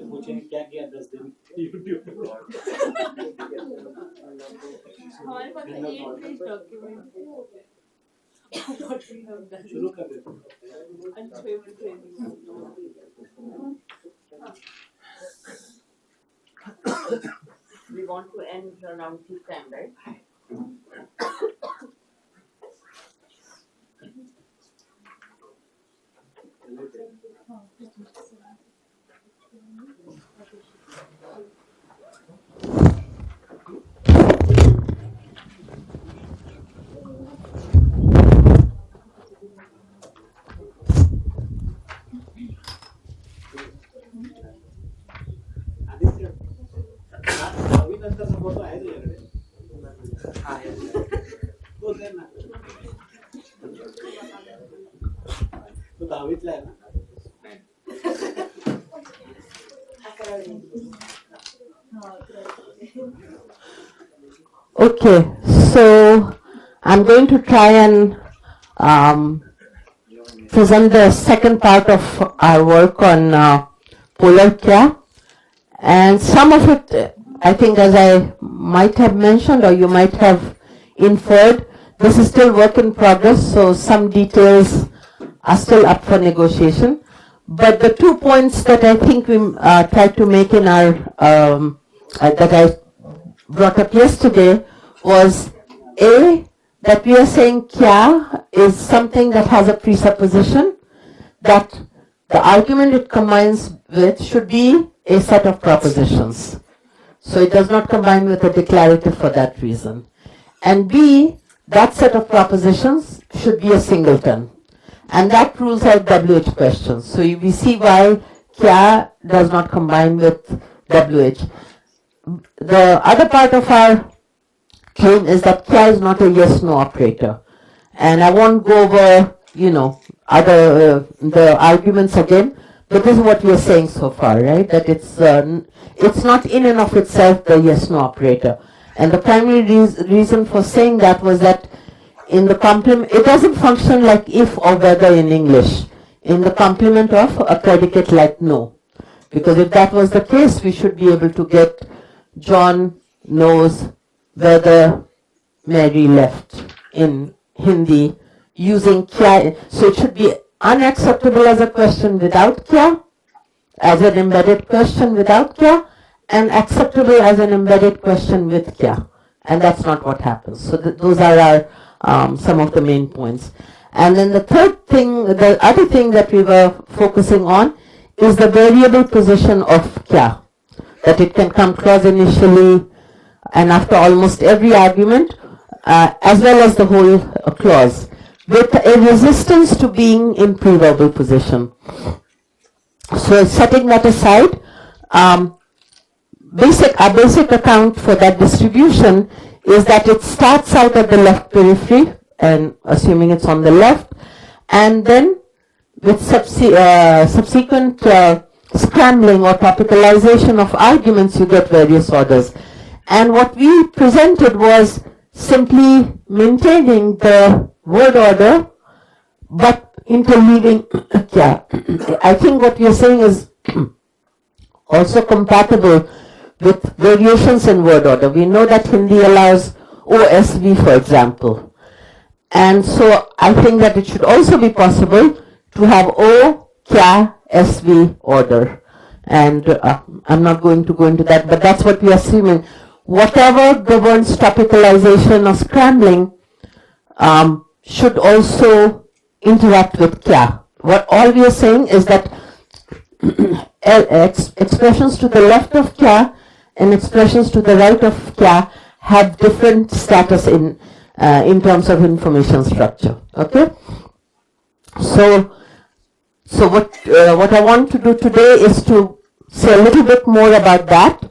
पूछेंगे क्या किया 10 दिन यूट्यूब पे हमारे पास 8 पेज डॉक्यूमेंट शुरू कर देते We want to end around this time, right? Aditya दहावी नंतरचा फोटो आहे तुझ्याकडे तो दे ना तो दहावीतला आहे ना Okay, so I'm going to try and present the second part of our work on polar care. And some of it, I think, as I might have mentioned or you might have inferred, this is still work in progress, so some details are still up for negotiation. But the 2 points that I think we tried to make in our, that I brought up yesterday was A, that we are saying kya is something that has a presupposition, that the argument it combines with should be a set of propositions. So it does not combine with a declarative for that reason. And B, that set of propositions should be a singleton. And that rules out WH questions. So we see why kya does not combine with WH. The other part of our claim is that kya is not a yes-no operator. And I won't go over, the arguments again, but this is what we are saying so far, right? That it's not in and of itself the yes-no operator. And the primary reason for saying that was that in the complement, it doesn't function like if or whether in English, in the complement of a predicate like no. Because if that was the case, we should be able to get John knows whether Mary left in Hindi using kya. So it should be unacceptable as a question without kya, as an embedded question without kya, and acceptable as an embedded question with kya. And that's not what happens. So those are our some of the main points. And then the third thing, the other thing that we were focusing on is the variable position of kya. That it can come clause initially and after almost every argument, as well as the whole clause, with a resistance to being in pre-verbal position. So setting that aside, a basic account for that distribution is that it starts out at the left periphery, and assuming it's on the left, and then with subsequent scrambling or topicalization of arguments, you get various orders. And what we presented was simply maintaining the word order, but interleaving kya. I think what we are saying is also compatible with variations in word order. We know that Hindi allows OSV, for example. And so I think that it should also be possible to have O, kya, SV order. And I'm not going to go into that, but that's what we are assuming. Whatever governs topicalization or scrambling should also interact with kya. What all we are saying is that expressions to the left of kya and expressions to the right of kya have different status in terms of information structure. Okay. So what I want to do today is to say a little bit more about that,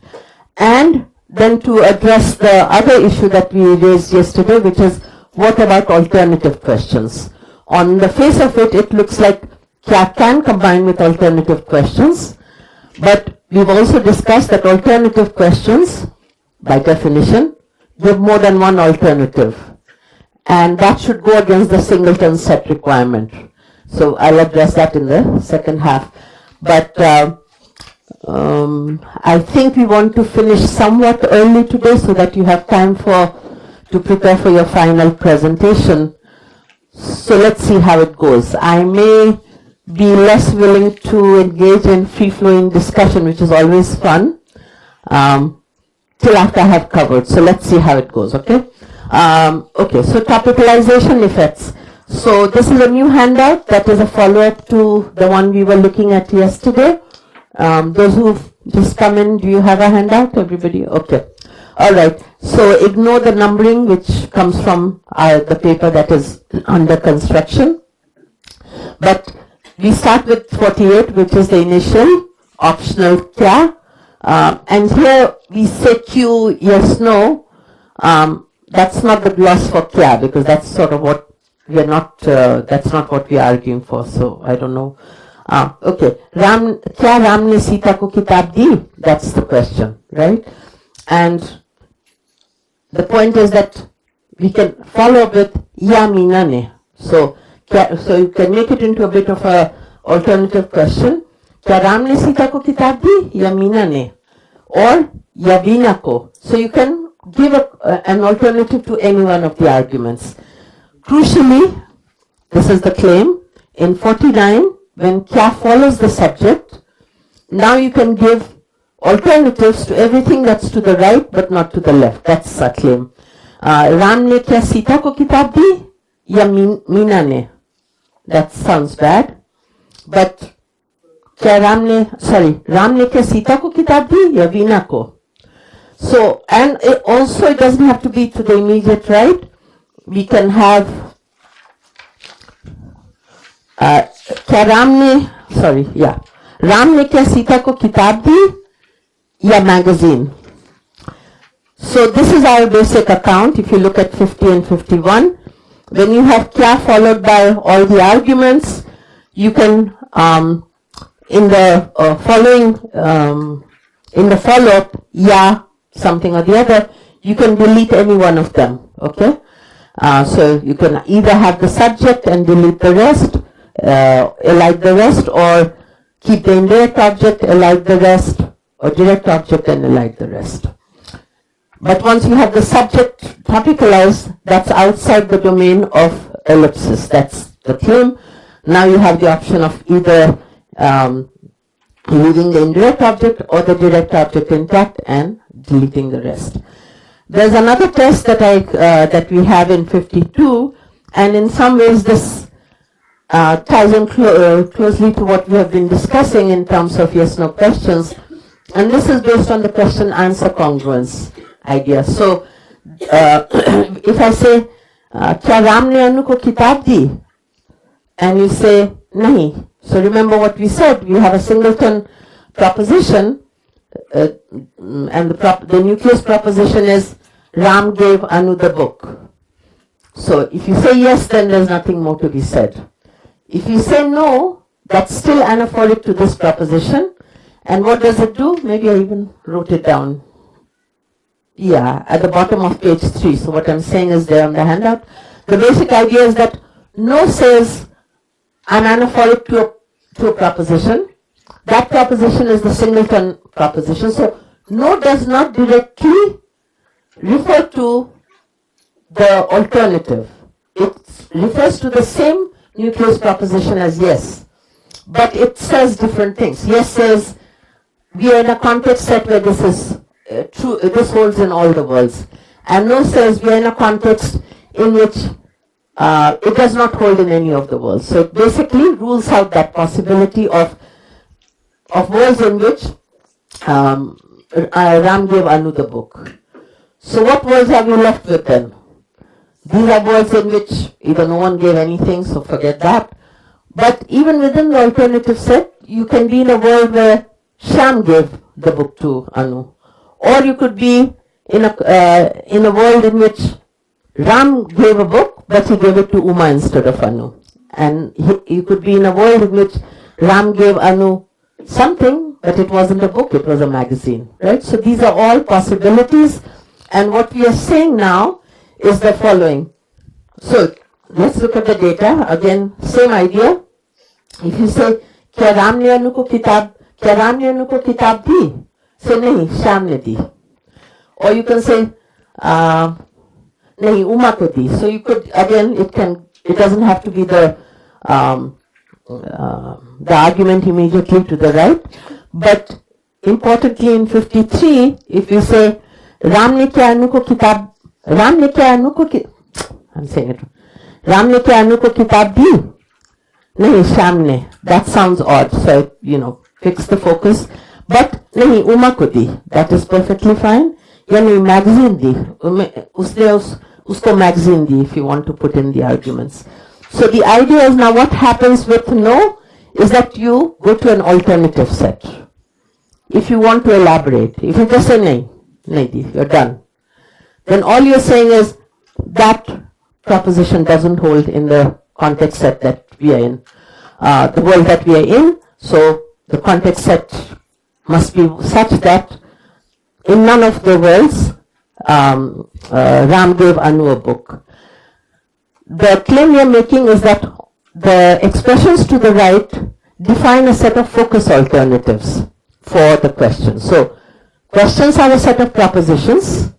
and then to address the other issue that we raised yesterday, which is what about alternative questions. On the face of it, it looks like kya can combine with alternative questions, but we've also discussed that alternative questions, by definition, give more than one alternative, and that should go against the singleton set requirement. So I'll address that in the second half. But I think we want to finish somewhat early today so that you have time to prepare for your final presentation. So let's see how it goes. I may be less willing to engage in free-flowing discussion, which is always fun, till after I have covered. So let's see how it goes, okay? Okay, so topicalization effects. So this is a new handout that is a follow-up to the one we were looking at yesterday. Those who've just come in, do you have a handout, everybody? Okay. All right. So ignore the numbering, which comes from the paper that is under construction. But we start with 48, which is the initial optional kya. And here we say Q, yes, no. That's not the gloss for kya, because that's sort of what we are not, that's not what we are arguing for. So I don't know. Okay. Kya Ram ne Sita ko kitab di? That's the question, right? And the point is that we can follow up with ya Meena ne. So you can make it into a bit of a alternative question. Kya Ram ne Sita ko kitab di? Ya Meena ne? Or ya Veena ko? So you can give an alternative to any one of the arguments. Crucially, this is the claim, in 49, when kya follows the subject, now you can give alternatives to everything that's to the right but not to the left. That's a claim. Ram ne kya Sita ko kitab di? Ya Meena ne? That sounds bad. But Ram ne kya Sita ko kitab di? Ya Veena ko? So, and it doesn't have to be to the immediate right. We can have Ram ne kya Sita ko kitab di? Ya magazine. So this is our basic account. If you look at 50 and 51, when you have kya followed by all the arguments, you can in the follow-up, ya something or the other, you can delete any one of them. Okay. So you can either have the subject and delete the rest, elide the rest, or keep the indirect object, elide the rest, or direct object and elide the rest. But once you have the subject topicalized, that's outside the domain of ellipsis. That's the claim. Now you have the option of either leaving the indirect object or the direct object intact and deleting the rest. There's another test that we have in 52, and in some ways this ties in closely to what we have been discussing in terms of yes/no questions, and this is based on the question-answer congruence idea. So, if I say, "Kya Ram ne Anu ko kitab di?" and you say, "Nahi." So remember what we said. We have a singleton proposition, and the nucleus proposition is Ram gave Anu the book. So if you say yes, then there's nothing more to be said. If you say no, that's still anaphoric to this proposition. And what does it do? Maybe I even wrote it down. Yeah, at the bottom of page 3. So what I'm saying is there on the handout. The basic idea is that no says I'm anaphoric to a proposition. That proposition is the singleton proposition. So no does not directly refer to the alternative. It refers to the same nucleus proposition as yes, but it says different things. Yes says we are in a context set where this is true, this holds in all the worlds, and no says we are in a context in which it does not hold in any of the worlds. So it basically rules out that possibility of worlds in which Ram gave Anu the book. So what worlds have we left with then? These are worlds in which either no one gave anything, so forget that. But even within the alternative set, you can be in a world where Shyam gave the book to Anu. Or you could be in a world in which Ram gave a book, but he gave it to Uma instead of Anu. And you could be in a world in which Ram gave Anu something, but it wasn't a book, it was a magazine, right? So these are all possibilities. And what we are saying now is the following. So let's look at the data. Again, same idea. If you say, Kya Ram ne Anu ko kitab क्या राम ने उनको किताब दी? Say नहीं, श्याम ने दी. Or you can say नहीं, उमा को दी. So you could, again, it doesn't have to be the argument immediately to the right. But importantly in 53, if you say Ram ने क्या अनु को किताब I'm saying it wrong. Ram ने क्या अनु को किताब दी? नहीं, श्याम ने. That sounds odd, so fix the focus. But नहीं, उमा को दी. That is perfectly fine. या नहीं, magazine दी. उसने उसको magazine the, if you want to put in the arguments. So the idea is now what happens with no is that you go to an alternative set. If you want to elaborate, if you just say nahi, you're done. Then all you're saying is that proposition doesn't hold in the context set that we are in, the world that we are in. So the context set must be such that in none of the worlds Ram gave Anu a book. The claim we are making is that the expressions to the right define a set of focus alternatives for the question. So questions are a set of propositions,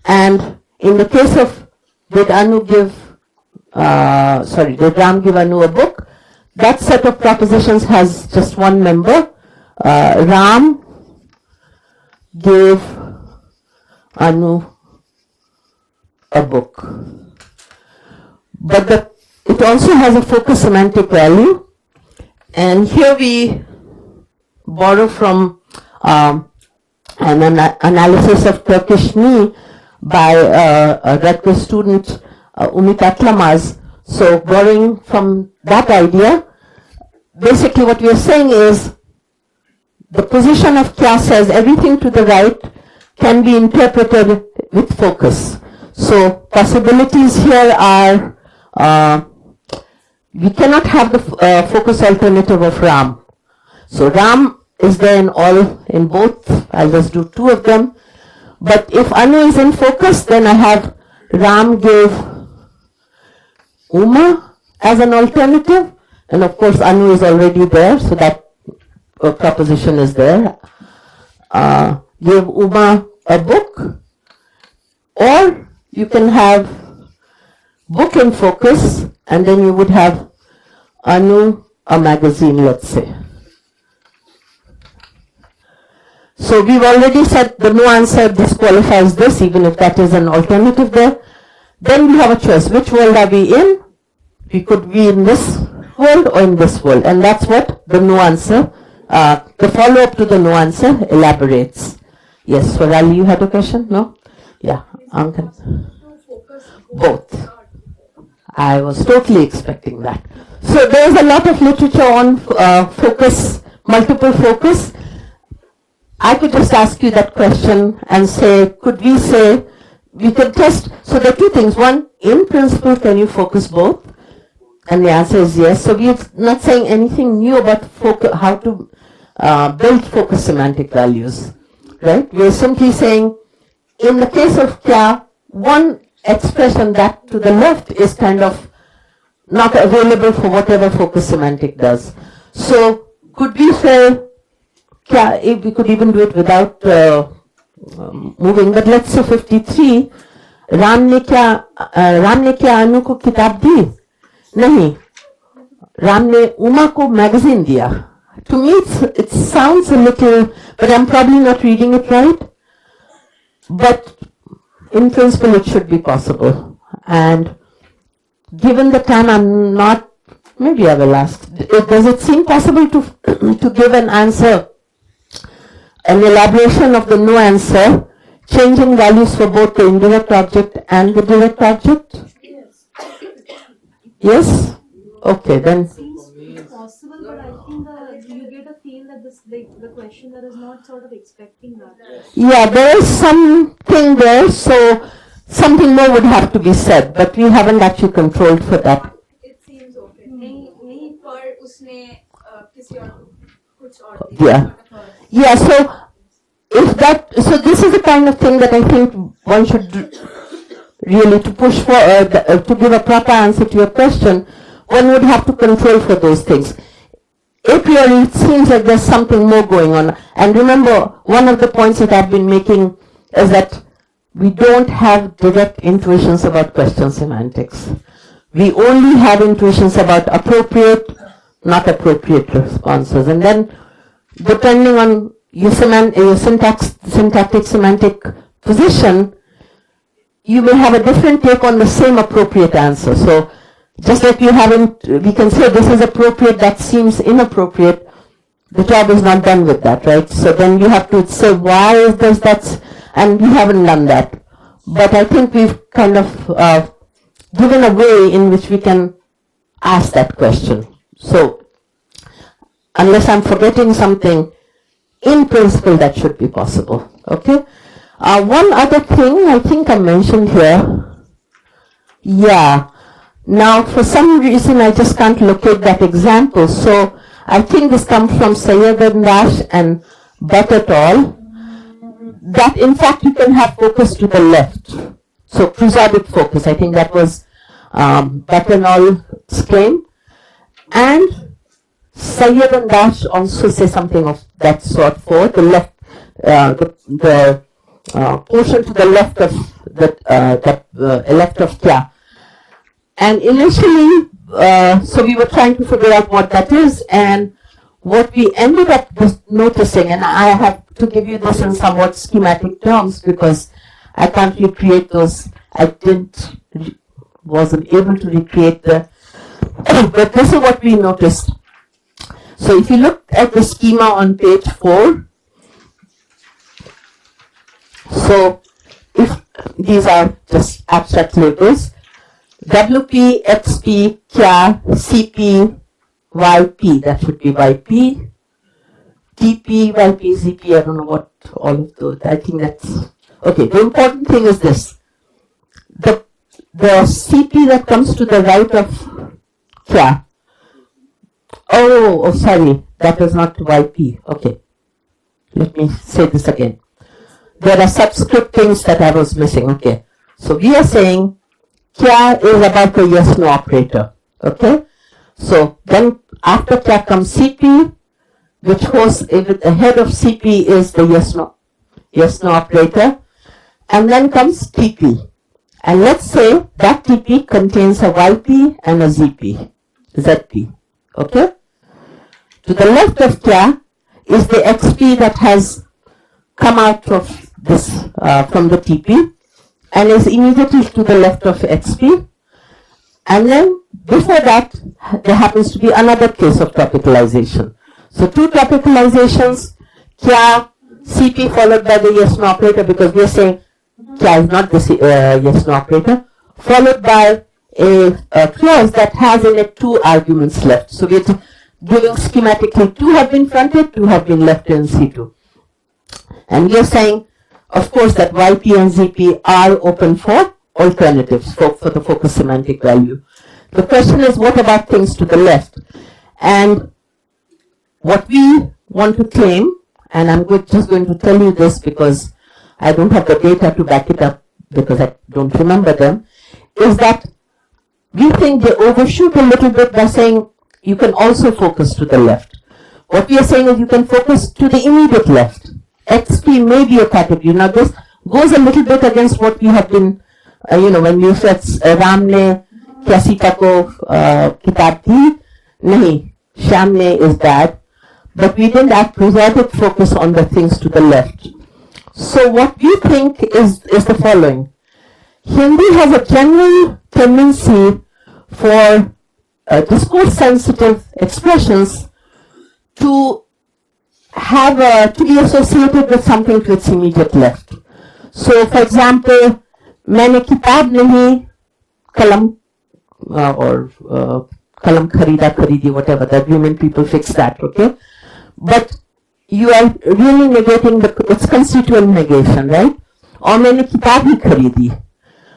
and in the case of did Ram give Anu a book, that set of propositions has just one member. Ram gave Anu a book. But it also has a focus semantic value, and here we borrow from an analysis of Turkish knee by a Rutgers student, Umit Atlamaz. So borrowing from that idea, basically what we are saying is the position of kya says everything to the right can be interpreted with focus. So possibilities here are we cannot have the focus alternative of Ram. So Ram is there in both. I'll just do two of them. But if Anu is in focus, then I have Ram gave Uma as an alternative, and of course Anu is already there, so that proposition is there. Give Uma a book, or you can have book in focus, and then you would have Anu a magazine, let's say. So we've already said the no answer disqualifies this, even if that is an alternative there. Then we have a choice. Which world are we in? We could be in this world or in this world. And that's what the no answer, the follow-up to the no answer elaborates. Yes, Swarali, you had a question? No? Yeah, Ankan. Both. I was totally expecting that. So there's a lot of literature on focus, multiple focus. I could just ask you that question and say, could we say, we could test, so there are two things. One, in principle, can you focus both? And the answer is yes. So we're not saying anything new about how to build focus semantic values, right? We're simply saying, in the case of kya, one expression that to the left is kind of not available for whatever focus semantic does. So could we say, if we could even do it without moving, but let's say 53, Ram ने क्या अनु को किताब दी? नहीं, राम ने उमा को magazine दिया. To me it sounds a little, but I'm probably not reading it right. But in principle it should be possible. And given the time I'm not, maybe I will ask, does it seem possible to give an answer, an elaboration of the no answer, changing values for both the indirect object and the direct object? Yes. Yes? Okay, then. It seems possible, but I think you get a feel that the questioner is not sort of expecting that. Yeah, there is something there, so something more would have to be said, but we haven't actually controlled for that. It seems okay. नहीं पर उसने किसी और कुछ और Yeah. Yeah, so this is the kind of thing that I think one should really, to push for, to give a proper answer to your question, one would have to control for those things. a priori it seems like there's something more going on. And remember, one of the points that I've been making is that we don't have direct intuitions about question semantics. We only have intuitions about appropriate, not appropriate responses. And then, depending on your syntactic semantic position, you may have a different take on the same appropriate answer. So, just like we can say this is appropriate, that seems inappropriate, the job is not done with that, right? So then you have to say why does that, and we haven't done that. But I think we've kind of given a way in which we can ask that question. So, unless I'm forgetting something, in principle that should be possible, okay? One other thing I think I mentioned here, yeah. Now, for some reason, I just can't locate that example. So, I think this comes from Sayyadandash and Bhatt et al. That, in fact, you can have focus to the left. So, prosodic focus. I think that was Bhatt et al.'s claim. And Sayyadandash also says something of that sort for the left, the portion to the left of left of kya. And initially, so we were trying to figure out what that is, and what we ended up noticing, and I have to give you this in somewhat schematic terms because I can't recreate those. I wasn't able to recreate the, but this is what we noticed. So if you look at the schema on page 4, so if these are just abstract labels, WP, XP, Kya, CP, YP, that should be YP, TP, YP, ZP, I don't know what all of those, I think that's, okay, the important thing is this, the CP that comes to the right of Kya, oh, sorry, that is not YP, okay, let me say this again, there are subscript things that I was missing, okay, so we are saying Kya is about the yes-no operator, okay? So then after Kya comes CP, which goes ahead of CP is the yes-no operator, and then comes TP. And let's say that TP contains a YP and a ZP, okay? To the left of Kya is the XP that has come out of this, from the TP, and is immediately to the left of XP. And then before that, there happens to be another case of topicalization. So two topicalizations, Kya, CP followed by the yes-no operator, because we are saying Kya is not the yes-no operator, followed by a clause that has in it 2 arguments left. So we are giving schematically 2 have been fronted, 2 have been left in C2. And we are saying, of course, that YP and ZP are open for alternatives for the focus semantic value. The question is, what about things to the left? And what we want to claim, and I'm just going to tell you this because I don't have the data to back it up because I don't remember them, is that we think they overshoot a little bit by saying you can also focus to the left. What we are saying is you can focus to the immediate left. XP may be a category. Now this goes a little bit against what we have been, when we said Ram ne kya Sita ko kitab di, nahi, Shyam ne is bad, but we didn't have prosodic focus on the things to the left. So what we think is the following. Hindi has a general tendency for discourse-sensitive expressions to be associated with something to its immediate left. So, for example, मैंने किताब नहीं कलम or kalam kharida kharidi, whatever, the agreement people fix that, okay? But you are really negating its constituent negation, right? Or मैंने किताब ही खरीदी.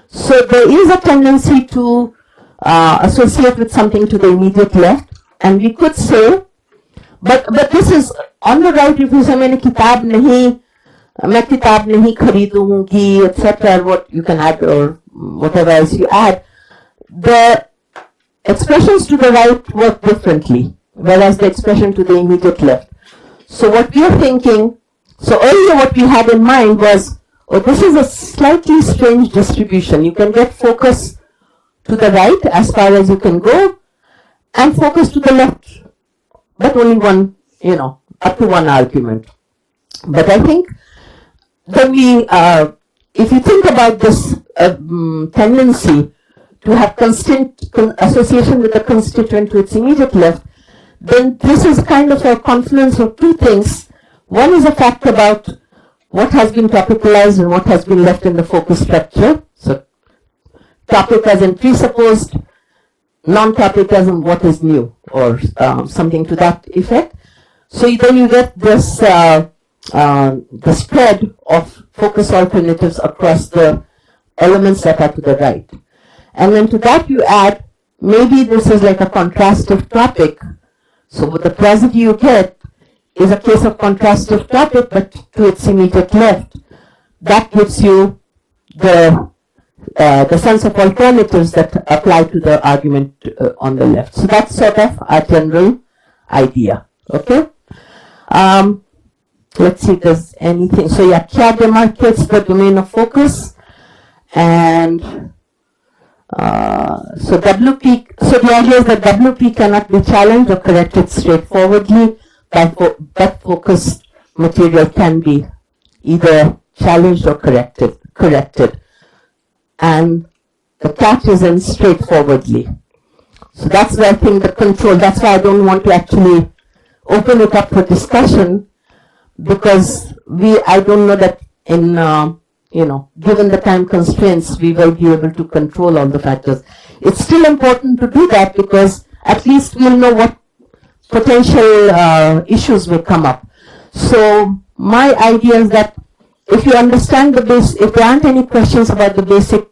So there is a tendency to associate with something to the immediate left, and we could say, but this is on the right. If you say मैंने किताब नहीं, मैं किताब नहीं खरीदूंगी, etc., what you can add or whatever else you add, the expressions to the right work differently. whereas the expression to the immediate left. So what we are thinking, so earlier what we had in mind was, oh, this is a slightly strange distribution. You can get focus to the right as far as you can go, and focus to the left, but only one, up to one argument. But I think when we, if you think about this tendency to have constant association with the constituent to its immediate left, then this is kind of a confluence of two things. One is a fact about what has been topicalized and what has been left in the focus structure. So topic as in presupposed, non-topic as in what is new, or something to that effect. So then you get this the spread of focus alternatives across the elements that are to the right. And then to that you add, maybe this is like a contrastive topic. So what the prosody you get is a case of contrastive topic, but to its immediate left. That gives you the sense of alternatives that apply to the argument on the left. So that's sort of our general idea. Okay? Let's see if there's anything. So yeah, Kya demarcates the domain of focus, and so WP. So the idea is that WP cannot be challenged or corrected straightforwardly, but focused material can be either challenged or corrected. And the catch is in straightforwardly. So that's where I think the control. That's why I don't want to actually open it up for discussion, because I don't know that in, given the time constraints, we will be able to control all the factors. It's still important to do that, because at least we'll know what potential issues will come up. So my idea is that if you understand if there aren't any questions about the basic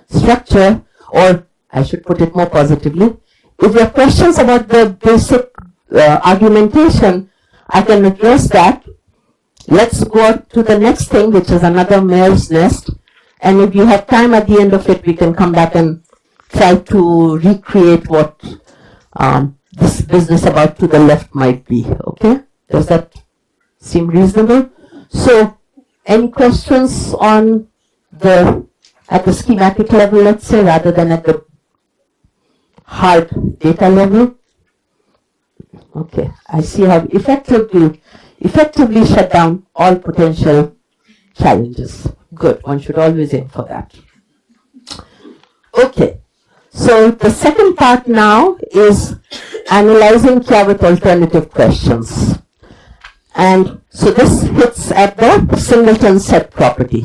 structure, or I should put it more positively, if there are questions about the basic argumentation, I can address that. Let's go to the next thing, which is another mare's nest. And if you have time at the end of it, we can come back and try to recreate what this business about to the left might be. Okay? Does that seem reasonable? So, any questions on at the schematic level, let's say, rather than at the hard data level? Okay, I see how effectively shut down all potential challenges. Good, one should always aim for that. Okay, so the second part now is analyzing Kya with alternative questions. And so this hits at the singleton set property.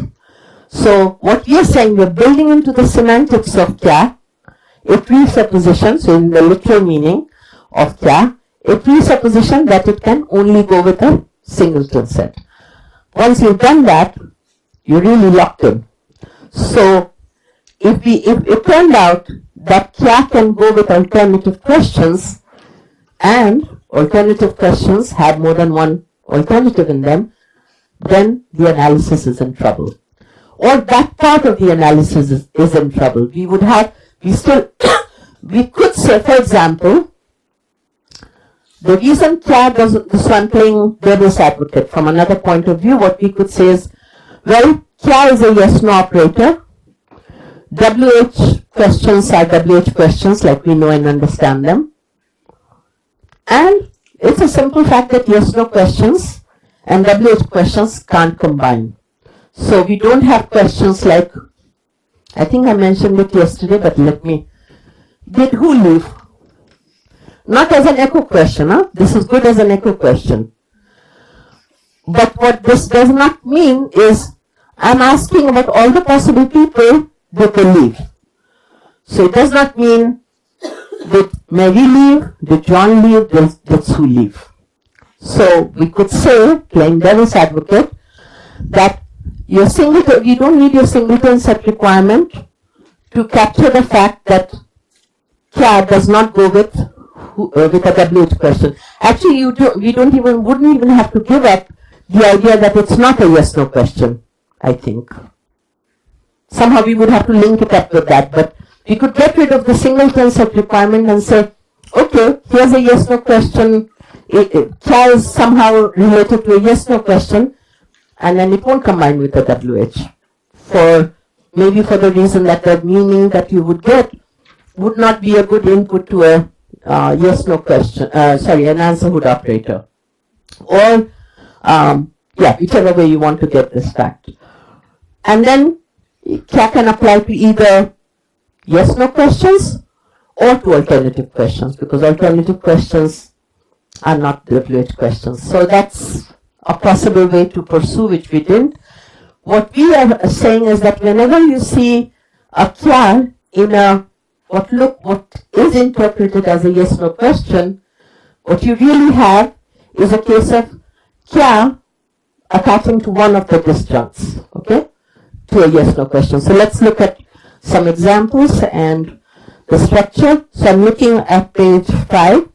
So what we are saying, we're building into the semantics of Kya a presupposition, so in the literal meaning of Kya, a presupposition that it can only go with a singleton set. Once you've done that, you're really locked in. So if it turned out that Kya can go with alternative questions, and alternative questions have more than one alternative in them, then the analysis is in trouble. Or that part of the analysis is in trouble. We could say, for example, the reason Kya does this, one playing devil's advocate from another point of view, what we could say is, well, Kya is a yes-no operator. WH questions are WH questions like we know and understand them. And it's a simple fact that yes-no questions and WH questions can't combine. So we don't have questions like, I think I mentioned it yesterday, but did who leave? Not as an echo question, huh? This is good as an echo question. But what this does not mean is, I'm asking about all the possible people that they leave. So it does not mean, did Mary leave? Did John leave? Did Sue leave? So we could say, playing devil's advocate, that you don't need your singleton set requirement to capture the fact that Kya does not go with a WH question. Actually, wouldn't even have to give up the idea that it's not a yes-no question, I think. Somehow we would have to link it up with that, but we could get rid of the singleton set requirement and say, okay, here's a yes-no question. Kya is somehow related to a yes-no question, and then it won't combine with the WH. Maybe for the reason that the meaning that you would get would not be a good input to a yes-no question, an answer-hood operator. Or, whichever way you want to get this fact. And then, kya can apply to either yes-no questions or to alternative questions, because alternative questions are not WH questions. So that's a possible way to pursue, which we didn't. What we are saying is that whenever you see a kya in what is interpreted as a yes-no question, what you really have is a case of kya attaching to one of the disjuncts, okay, to a yes-no question. So let's look at some examples and the structure. So I'm looking at page 5,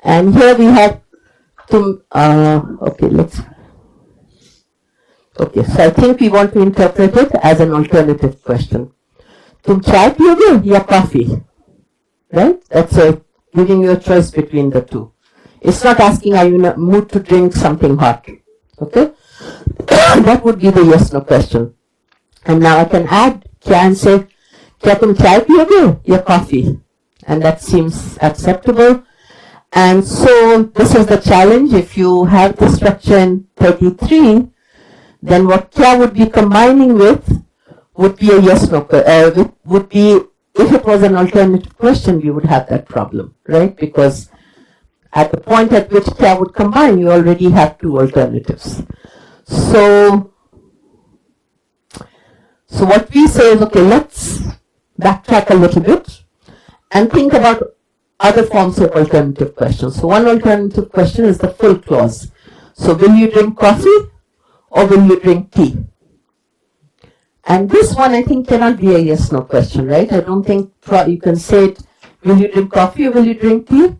and here we have so I think we want to interpret it as an alternative question. Tum chai piyoge ya coffee? Right? That's giving you a choice between the two. It's not asking are you in a mood to drink something hot. Okay? That would be the yes-no question. And now I can add kya and say, kya tum chai piyoge ya coffee? And that seems acceptable. And so this is the challenge. If you have the structure in 33, then what kya would be combining with would be a yes-no, would be, if it was an alternative question, we would have that problem, right? Because at the point at which kya would combine, you already have two alternatives. So what we say is, okay, let's backtrack a little bit and think about other forms of alternative questions. So one alternative question is the full clause. So will you drink coffee or will you drink tea? And this one I think cannot be a yes-no question, right? I don't think you can say it, will you drink coffee or will you drink tea?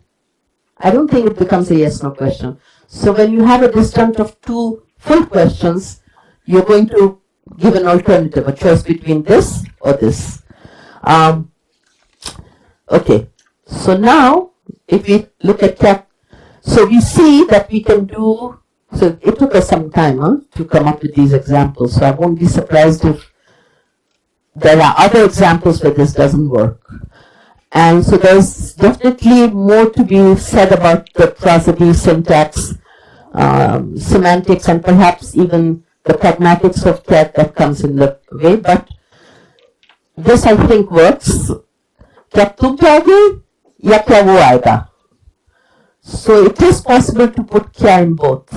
I don't think it becomes a yes-no question. So when you have a disjunct of two full questions, you're going to give an alternative, a choice between this or this. Okay, so now if we look at kya, so we see that we can do, so it took us some time to come up with these examples, so I won't be surprised if there are other examples where this doesn't work. And so there's definitely more to be said about the prosody, syntax, semantics, and perhaps even the pragmatics of that comes in the way, but this I think works. Kya tum chahoge ya kya wo aayega? So it is possible to put kya in both.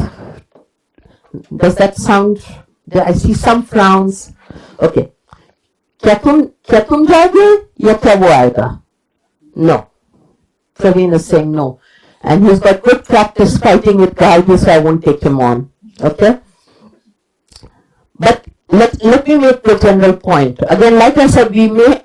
Does that sound? I see some frowns. Okay. Kya tum jaoge ya kya wo aayega? No. Praveen is saying no. And he's got good practice fighting with Galgi, so I won't take him on. Okay? But let me make the general point. Again, like I said, we may,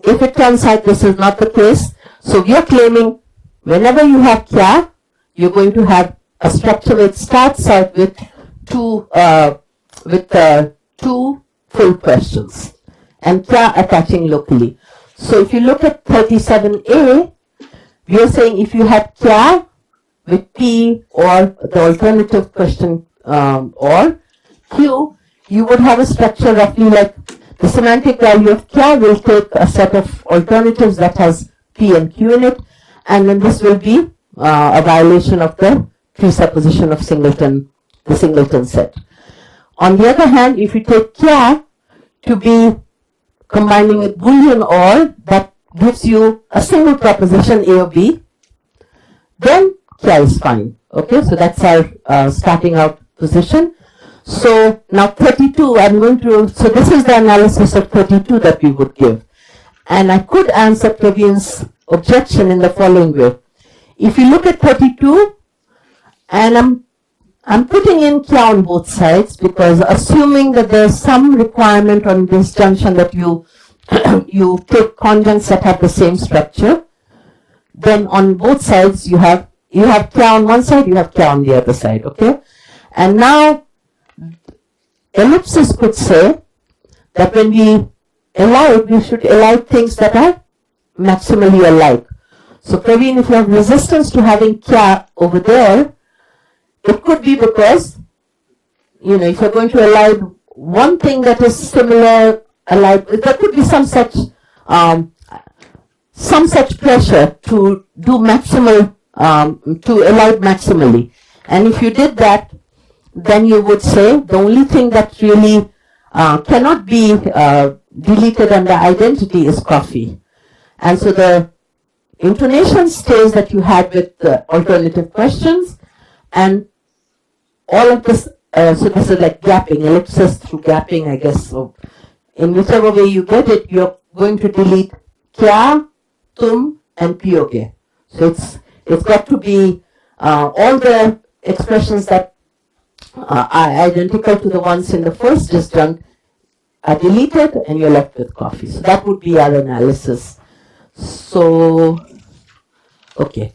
if it turns out this is not the case, so we are claiming whenever you have kya, you're going to have a structure which starts out with two full questions and kya attaching locally. So if you look at 37A, we are saying if you have kya with P or the alternative question or Q, you would have a structure roughly like the semantic value of kya will take a set of alternatives that has P and Q in it, and then this will be a violation of the presupposition of the singleton set. On the other hand, if you take kya to be combining with Boolean or, that gives you a single proposition A or B, then kya is fine. Okay, so that's our starting out position. So now 32, so this is the analysis of 32 that we would give. And I could answer Praveen's objection in the following way. If you look at 32, and I'm putting in kya on both sides, because assuming that there's some requirement on this junction that you take conjuncts that have the same structure, then on both sides you have kya on one side, you have kya on the other side, okay? And now ellipsis could say that when we elide, we should elide things that are maximally alike. So Praveen, if you have resistance to having kya over there, it could be because, if you're going to elide one thing that is similar, there could be some such pressure to do maximal, to elide maximally. And if you did that, then you would say the only thing that really cannot be deleted under identity is coffee. And so the intonation stays that you had with the alternative questions, and all of this, so this is like gapping, ellipsis through gapping, I guess. So in whichever way you get it, you're going to delete kya, tum, and piyoge. So it's got to be all the expressions that are identical to the ones in the first disjunct are deleted, and you're left with coffee. So that would be our analysis. So, okay.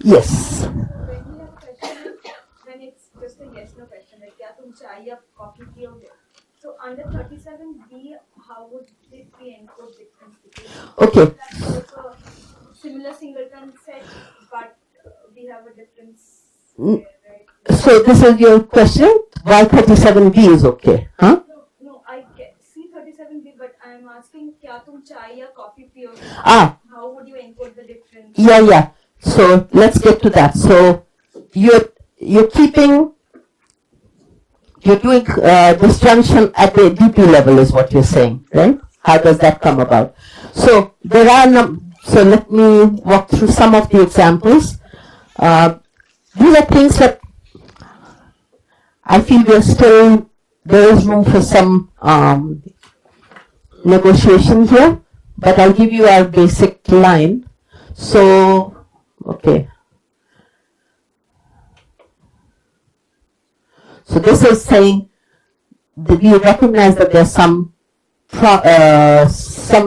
Yes. When we have question, when it's just a yes no question, like क्या तुम चाय या coffee पियोगे? So under 37B, how would it be encode difference between? Okay. That's also a similar singleton set, but we have a difference there, right? So this is your question. Why 37B is okay? Huh? No, I get C37B, but I'm asking क्या तुम चाय या coffee पियोगे? Ah. How would you encode the difference? Yeah. So let's get to that. So you're doing disjunction at the DP level is what you're saying, right? How does that come about? So there are so let me walk through some of the examples. These are things that I feel there is room for some negotiation here, but I'll give you our basic line. So, okay. So this is saying that we recognize that there's some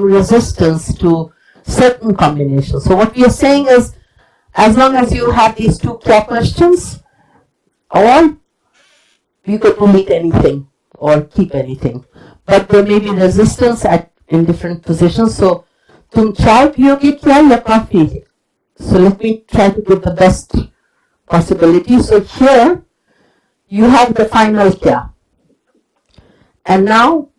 resistance to certain combinations. So what we are saying is, as long as you have these two kya questions, or you could delete anything or keep anything, but there may be resistance in different positions. So, tum chai piyoge kya ya coffee? So let me try to give the best possibility. So here you have the final kya, and now